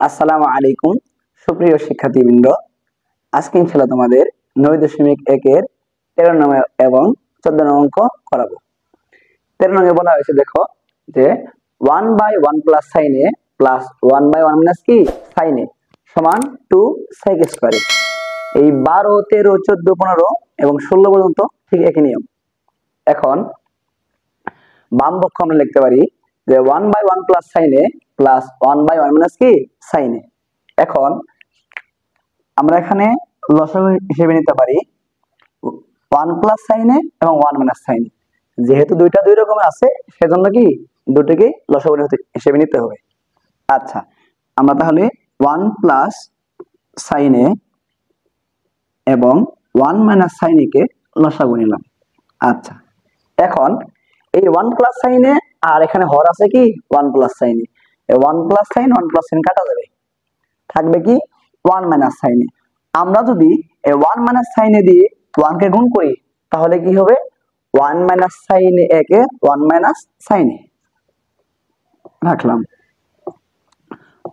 আসসালামু আলাইকুম সুপ্রিয় শিক্ষার্থীবৃন্দ। আজকে ইনশাআল্লাহ তোমাদের 9.1 এর 13 নং এবং 14 নং অঙ্ক করাবো। 13 নং এ বলা হয়েছে, দেখো যে 1/1 plus sin a plus 1/1 minus কি sin a সমান 2 sec স্কয়ার। এই 12, 13, 14, 15 এবং 16 পর্যন্ত ঠিক একই নিয়ম। এখন বাম পক্ষ আমরা লিখতে পারি যে 1/1 plus sin a plus 1/1 minus কি sin a। এখন আমরা এখানে লসাগু হিসেবে নিতে পারি 1 প্লাস sin a এবং 1 মাইনাস sin a। যেহেতু দুইটা দুই রকমের আছে সেজন্য কি দুটোকেই লসাগু হিসেবে নিতে হবে। আচ্ছা, আমরা তাহলে 1 প্লাস sin a এবং 1 মাইনাস sin a কে লসাগু নিলাম। আচ্ছা, এখন এই 1 প্লাস sin a আর এখানে হর আছে কি 1 প্লাস sin a। এই 1 প্লাস sin 1 প্লাস sin কাটা যাবে, থাকবে কি 1 মাইনাস sin a। আমরা যদি এই 1 মাইনাস sin a দিয়ে 1 কে গুণ করি তাহলে কি হবে 1 minus sin a K 1 minus sin a রাখলাম,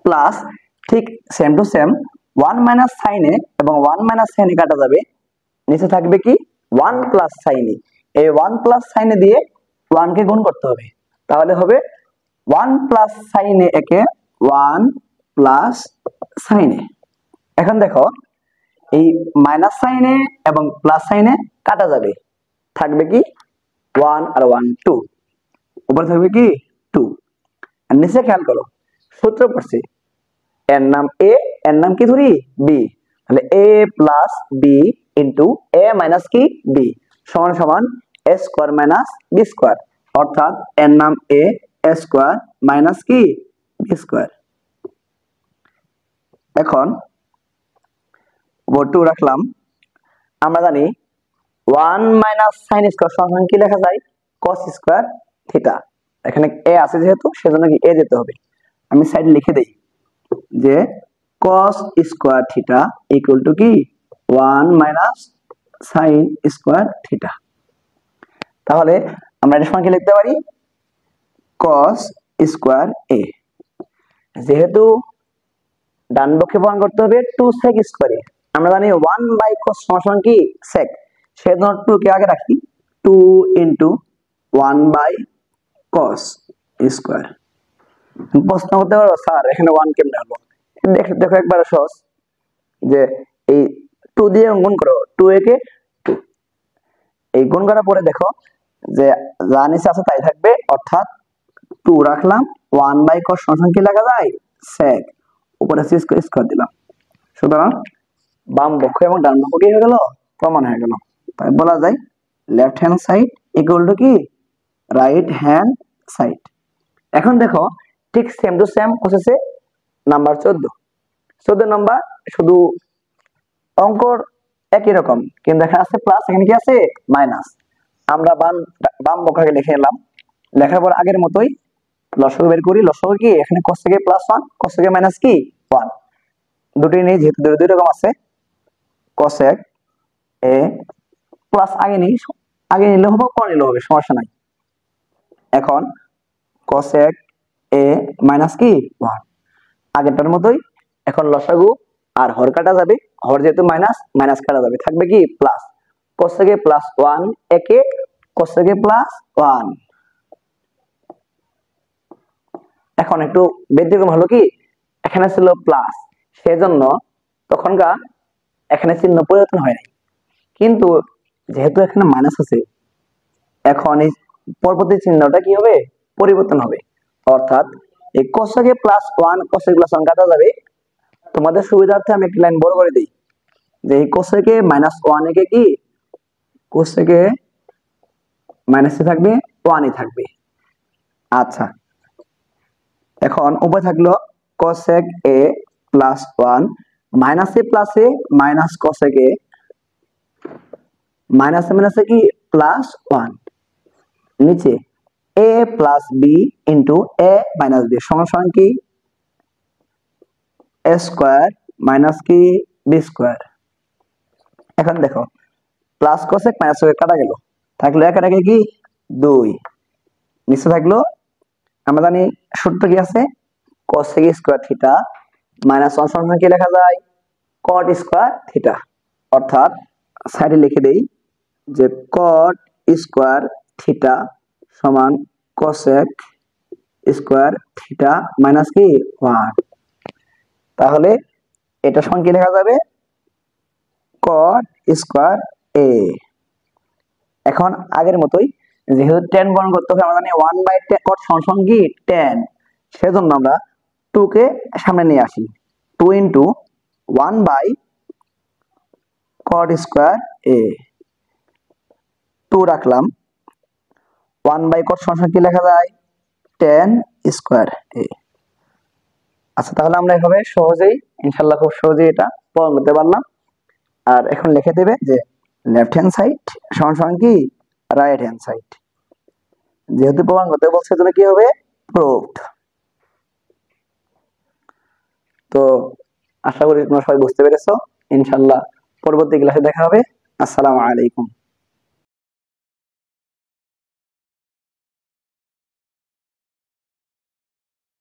প্লাস ঠিক same to same 1 minus sin a এবং 1 মাইনাস sin a কাটা যাবে, নিচে থাকবে কি 1 প্লাস sin a। এই 1 প্লাস sin a দিয়ে 1 কে গুণ করতে হবে, তাহলে হবে 1 plus sin a K 1 plus sin a। এখন দেখো এই মাইনাস sin a এবং প্লাস sin a কাটা যাবে, থাকবে কি 1 আর 1 2, উপরে থাকবে কি 2। আর নিচে খেয়াল করো, সূত্র পড়ছে এর নাম a, এর নাম কি ধরি b, তাহলে a plus b into a minus কি b সমান সমান a square minus b square, অর্থাৎ এর নাম a স্কয়ার মাইনাস কি b স্কয়ার। এখন 2 রাখলাম। আমরা জানি 1 মাইনাস sin স্কয়ার সমান কি লেখা যায় cos স্কয়ার থিটা। এখানে a আছে যেহেতু সেজন্য কি a যেতে হবে। আমি সাইডে লিখে দেই যে cos square theta equal to কি 1 মাইনাস sin স্কয়ার থিটা। তাহলে আমরা এর সমান কি লিখতে পারি cos স্কয়ার a। যেহেতু ডান পক্ষে প্রমাণ করতে হবে 2 sec স্কয়ারে, আমরা জানি 1 বাই cos সমান কি sec, সেজন্য 2 কে আগে রাখি, 2 ইনটু 1 বাই cos স্কয়ার। প্রশ্ন করতে পারো স্যার এখানে 1 কেমনে হলো? দেখো একবার সহজ, যে এই 2 দিয়ে গুণ করো, 2 একে 2, এই গুণ করার পরে দেখো যে যা নিচে আছে তাই থাকবে, অর্থাৎ 2 রাখলাম, 1 বাই cos সমান কি লেখা যায় sec, উপরে স্কয়ার দিলাম। সুতরাং বাম পক্ষ এবং ডান পক্ষ কি হয়ে গেল প্রমাণ হয়ে গেল। তাই বলা যায় left hand side equal to কি রাইট হ্যান্ড সাইড। এখন দেখো ঠিক সেম টু সেম কোশ্চেনে নাম্বার 14 নাম্বার, শুধু অঙ্কর একই রকম কিন্তু এখানে আছে প্লাস, এখানে কি আছে মাইনাস। আমরা বাম পক্ষকে লিখে নিলাম, লেখার পর আগের মতোই লসাগু বের করি। লসাগু কি এখানে cos থেকে প্লাস 1, cos থেকে মাইনাস কি 1, দুটোই নেই যেহেতু দুই রকম আছে। cosec a প্লাস আগে নিলে হবে, পরে নিলে হবে, সমস্যা নাই। এখন cosec a মাইনাস কি 1, আগেরটার মতোই। এখন লসাগু আর হর কাটা যাবে, হর যেহেতু মাইনাস মাইনাস কাটা যাবে, থাকবে কি প্লাস cosec a প্লাস 1 একে cosec a প্লাস 1। এখন একটু ব্যতিক্রম হলো কি এখানে ছিল প্লাস, সেজন্য তখনকার এখানে চিহ্ন পরিবর্তন হয় নাই, কিন্তু যেহেতু এখানে মাইনাস আছে এখন এই পরবর্তী চিহ্নটা কি হবে পরিবর্তন হবে, অর্থাৎ এই cosec a plus 1 cosec plus 1 কাটা যাবে। তোমাদের সুবিধার্থে আমি একটি লাইন বড় করে দিই যে এই cosec a মাইনাস 1 একে কি cosec a মাইনাস থাকবে 1 ই থাকবে। আচ্ছা, এখন উপরে থাকলো cosec a plus 1 minus A plus A minus cosec a minus A minus কি প্লাস 1, নিচে a plus b into a minus b সমান সমান কি a স্কয়ার মাইনাস কি b স্কয়ার। এখন দেখো প্লাস cosec মাইনাস cosec কাটা গেল, থাকলো একের আগে কি 2, নিচে থাকলো আমরা জানি সূত্র কি আছে cosec square theta minus one সমান কি লেখা যায় কট স্কোয়ার থিটা। অর্থাৎ সাইডে লিখে দেই যে কট স্কোয়ার থিটা সমান কোসেক স্কোয়ার থিটা মাইনাস কি 1। তাহলে এটা সমান কি লেখা যাবে কট স্কোয়ার এ। এখন আগের মতোই যেহেতু টেন গণনা করতে হবে আমরা জানি 1/10 কট সমান কি 10, সেজন্য আমরা 2 কে সামনে নিয়ে আসি। 2 ইন্টু 1/কট স্কোয়ার এ, 2 রাখলাম। 1/কট সমান কি লেখা যায় 10 স্কোয়ার এ। আচ্ছা, তাহলে আমরা এভাবে সহজেই ইনশাল্লাহ খুব সহজেই এটা প্রমাণ করতে পারলাম। আর এখন লিখে দেবে যে লেফট হ্যান্ড সাইড সমান সমান কি রাইট হ্যান্ড সাইড। যেহেতু প্রমাণ করতে বলছে সেজন্য কি হবে প্রুভড। তো আশা করি তোমরা সবাই বুঝতে পেরেছো। ইনশাল্লাহ পরবর্তী ক্লাসে দেখা হবে। আসসালামু আলাইকুম।